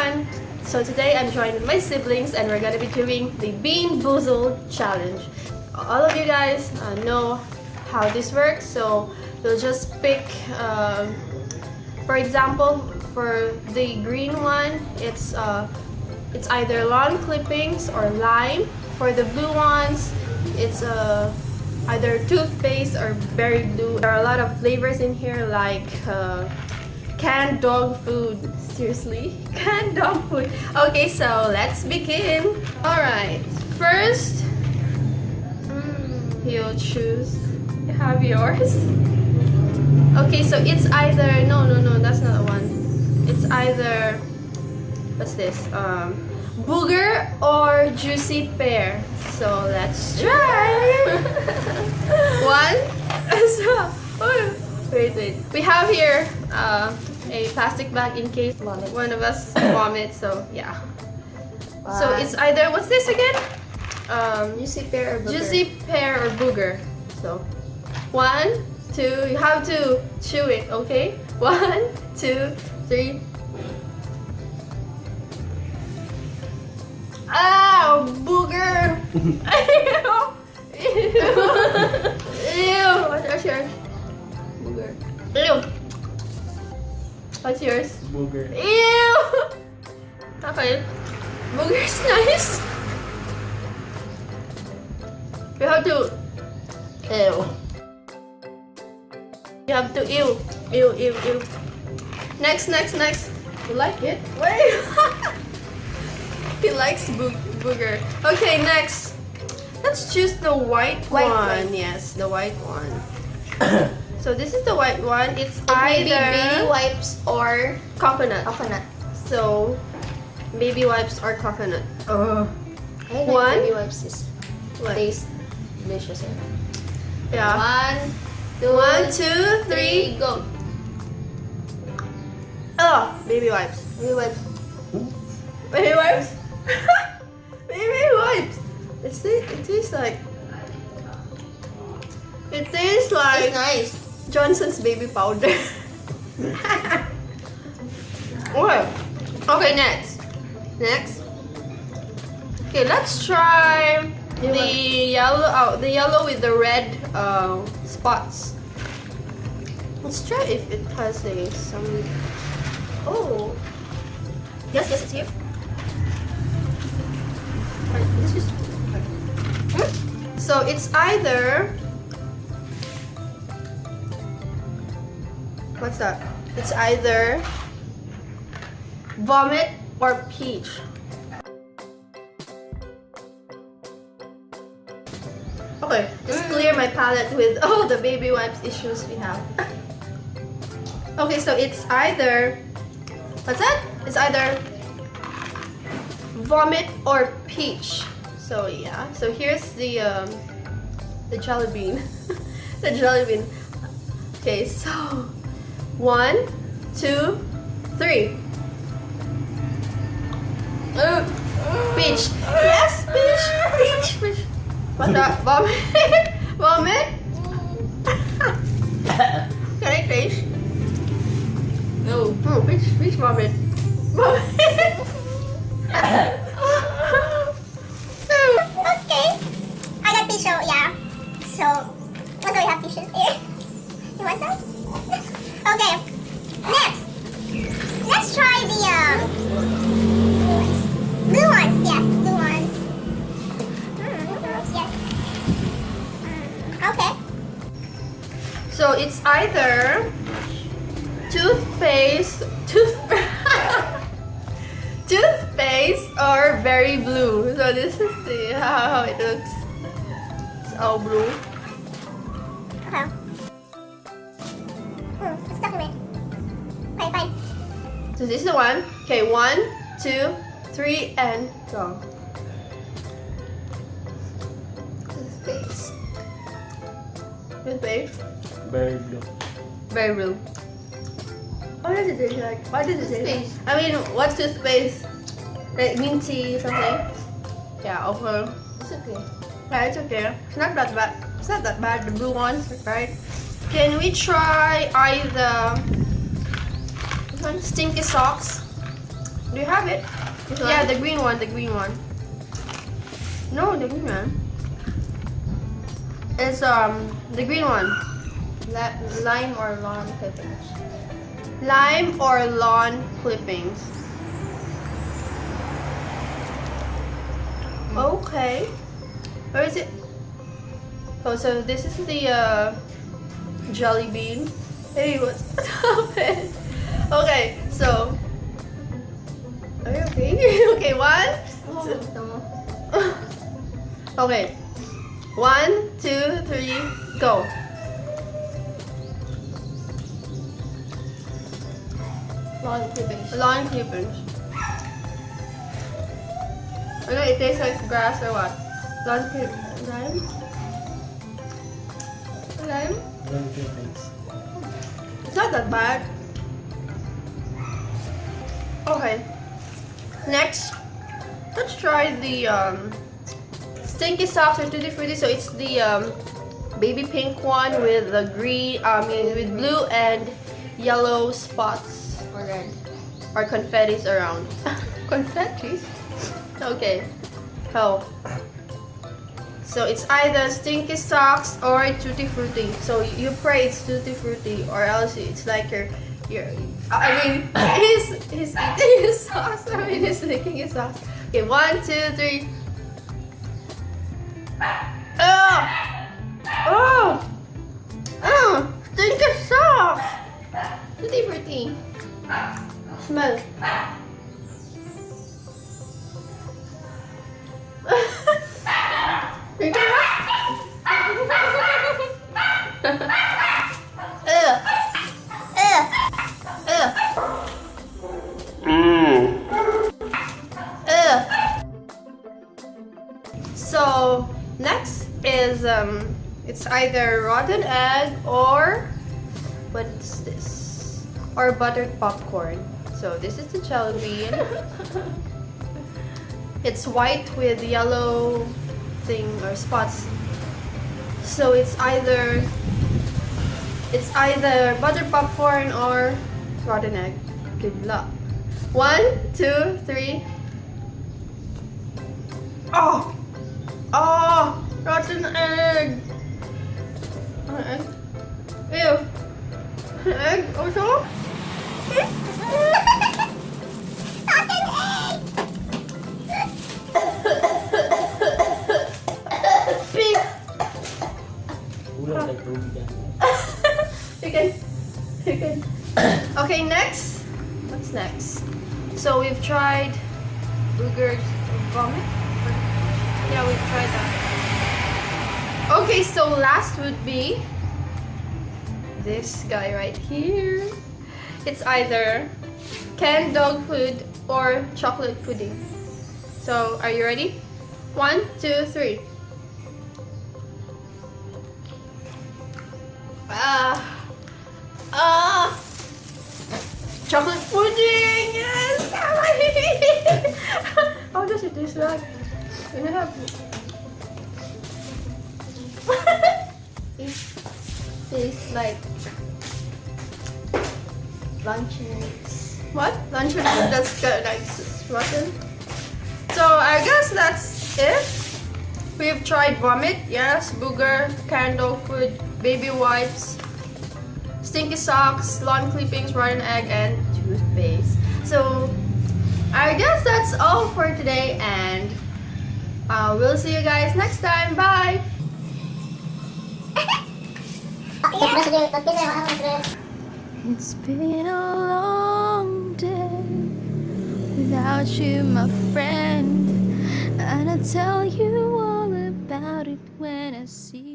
everyone! So today I'm joined with my siblings and we're gonna be doing the Bean Boozled challenge. All of you guys know how this works, so you'll just pick, for example, for the green one, it's either lawn clippings or lime. For the blue ones, it's either toothpaste or berry blue. There are a lot of flavors in here, like canned dog food. Seriously, canned dog food. Okay, so let's begin. Alright, first you'll choose. You have yours. Okay, so it's either no, that's not the one. It's either, what's this? Booger or juicy pear. So let's try. One. Wait. We have here a plastic bag in case one of us vomits. So yeah. So it's either, what's this again? Juicy pear or booger. Juicy pear or booger. So 1, 2. You have to chew it. Okay. 1, 2, 3. Ah, booger! Ew! What's yours? Booger. Ew! What's yours? Booger. Ew! Okay. Booger's nice. You have to. Ew. You have to ew. Ew. Next. You like it? Wait. He likes booger. Okay, next. Let's choose the white one. Yes, the white one. So this is the white one. It's Maybe either baby wipes or coconut. So baby wipes or coconut. I like One. baby wipes. What? Taste delicious. Yeah. 1, 1, 2, 3. go. Oh, baby wipes. Baby wipes. Baby wipes. Baby wipes. It tastes like. It tastes like It's nice. Johnson's baby powder. Okay, next. Okay, let's try the yellow. The yellow with the red spots. Let's try if it has some. Oh. Yes, it's here. This is. So it's either. What's that? It's either vomit or peach. Okay, just clear my palate with all the baby wipes issues we have. Okay, so it's either. What's that? It's either vomit or peach. So yeah. So here's the jelly bean. The jelly bean. Okay, so 1, 2, 3. Peach. Yes, peach. What's that? Vomit. Vomit. Can I taste? No. Oh, peach vomit. Vomit. Okay. I got tissue, yeah. So, what do we have tissues here? You want some? Okay. Next. Let's try the blue ones. Yes, blue ones. Yes. Okay. So it's either toothpaste or berry blue. So this is the how it looks. It's all blue. Okay. It's stuck in it. Okay, fine. So this is the one. Okay, 1, 2, 3, and go. Toothpaste. Toothpaste. Berry blue. Berry blue. What does it taste like? What does it taste like? Toothpaste. I mean, what's toothpaste? Like minty something? Yeah, okay. It's okay. Yeah, it's okay. It's not that bad. It's not that bad. The blue ones, right? Can we try either stinky socks Do you have it? This Yeah, one? the green one, the green one. No, the green one. It's the green one. Lime or lawn clippings. Lime or lawn clippings. Okay. Where is it? Oh, so this is the jelly bean. Hey, what's happened? Okay, so are you okay? Okay, one. Okay. 1, 2, 3, go. Lawn clippings. Lawn clippings. I know it tastes like grass or what? Lawn clippings. Lime? Lime? It's not that bad. Okay. Next, let's try the Stinky Socks or Tutti Frutti. So it's the baby pink one with the green, with blue and yellow spots Or red. or confettis around. Confettis? Okay. Oh. So it's either Stinky Socks or Tutti Frutti. So you pray it's Tutti Frutti, or else it's like your I mean, he's eating his socks. I mean, he's licking his socks. Okay, 1, 2, 3. Oh! Oh! Stinky socks! Tutti Frutti. Smell. You can So next is it's either rotten egg or what's this? Or buttered popcorn. So this is the jelly bean. It's white with yellow thing or spots. So it's either buttered popcorn or rotten egg. Good luck. 1, 2, 3. Oh! Oh! Rotten egg! Rotten egg? Ew! Egg also? You can. Okay, next. What's next? So we've tried Boogers vomit. Yeah, we've tried that. Okay, so last would be this guy right here. It's either canned dog food or chocolate pudding. So are you ready? 1, 2, 3. Chocolate pudding! Yes! How does it taste like? Can I have It tastes like luncheons. what? Lunch and food that's good, like rotten. So I guess that's it. We've tried vomit, yes, booger, canned dog food, baby wipes, stinky socks, lawn clippings, rotten egg, and toothpaste. So I guess that's all for today, and we'll see you guys next time. Bye! It's been a long day without you, my friend, and I'll tell you all about it when I see you.